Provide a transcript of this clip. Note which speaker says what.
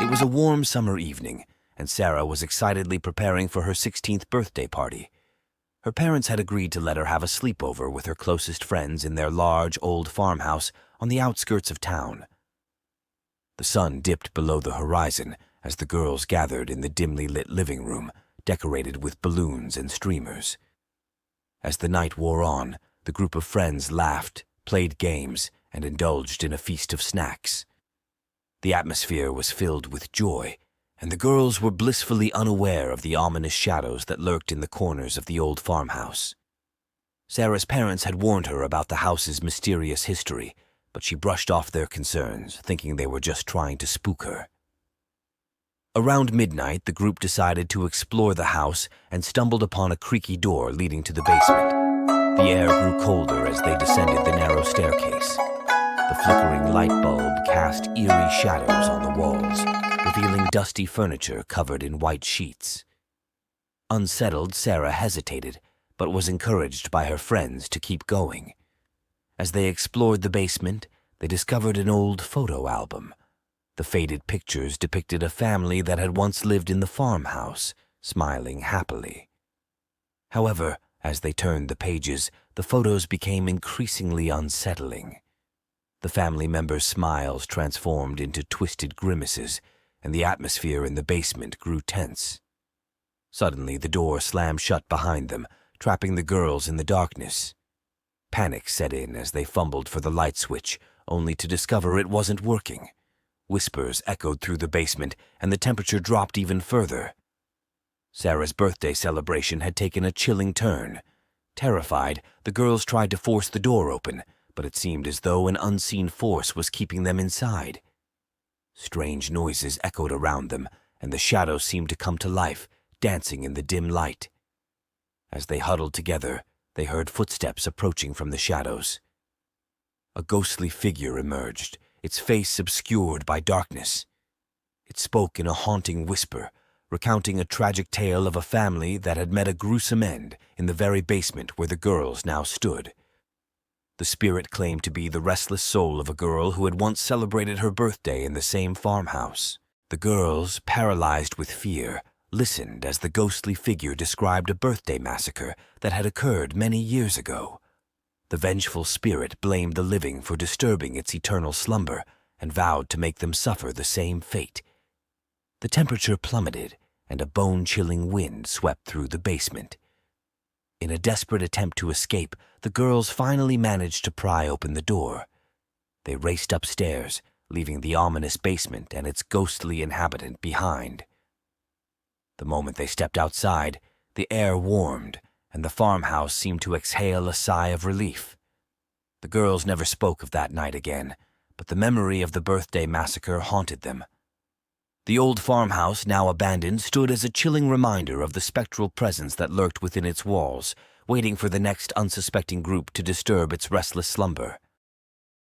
Speaker 1: It was a warm summer evening, and Sarah was excitedly preparing for her 16th birthday party. Her parents had agreed to let her have a sleepover with her closest friends in their large, old farmhouse on the outskirts of town. The sun dipped below the horizon as the girls gathered in the dimly lit living room, decorated with balloons and streamers. As the night wore on, the group of friends laughed, played games, and indulged in a feast of snacks. The atmosphere was filled with joy, and the girls were blissfully unaware of the ominous shadows that lurked in the corners of the old farmhouse. Sarah's parents had warned her about the house's mysterious history, but she brushed off their concerns, thinking they were just trying to spook her. Around midnight, the group decided to explore the house and stumbled upon a creaky door leading to the basement. The air grew colder as they descended the narrow staircase. The flickering light bulb cast eerie shadows on the walls, revealing dusty furniture covered in white sheets. Unsettled, Sarah hesitated, but was encouraged by her friends to keep going. As they explored the basement, they discovered an old photo album. The faded pictures depicted a family that had once lived in the farmhouse, smiling happily. However, as they turned the pages, the photos became increasingly unsettling. The family members' smiles transformed into twisted grimaces, and the atmosphere in the basement grew tense. Suddenly, the door slammed shut behind them, trapping the girls in the darkness. Panic set in as they fumbled for the light switch, only to discover it wasn't working. Whispers echoed through the basement, and the temperature dropped even further. Sarah's birthday celebration had taken a chilling turn. Terrified, the girls tried to force the door open, but it seemed as though an unseen force was keeping them inside. Strange noises echoed around them, and the shadows seemed to come to life, dancing in the dim light. As they huddled together, they heard footsteps approaching from the shadows. A ghostly figure emerged, its face obscured by darkness. It spoke in a haunting whisper, recounting a tragic tale of a family that had met a gruesome end in the very basement where the girls now stood. The spirit claimed to be the restless soul of a girl who had once celebrated her birthday in the same farmhouse. The girls, paralyzed with fear, listened as the ghostly figure described a birthday massacre that had occurred many years ago. The vengeful spirit blamed the living for disturbing its eternal slumber and vowed to make them suffer the same fate. The temperature plummeted, and a bone-chilling wind swept through the basement. In a desperate attempt to escape, the girls finally managed to pry open the door. They raced upstairs, leaving the ominous basement and its ghostly inhabitant behind. The moment they stepped outside, the air warmed, and the farmhouse seemed to exhale a sigh of relief. The girls never spoke of that night again, but the memory of the birthday massacre haunted them. The old farmhouse, now abandoned, stood as a chilling reminder of the spectral presence that lurked within its walls, waiting for the next unsuspecting group to disturb its restless slumber.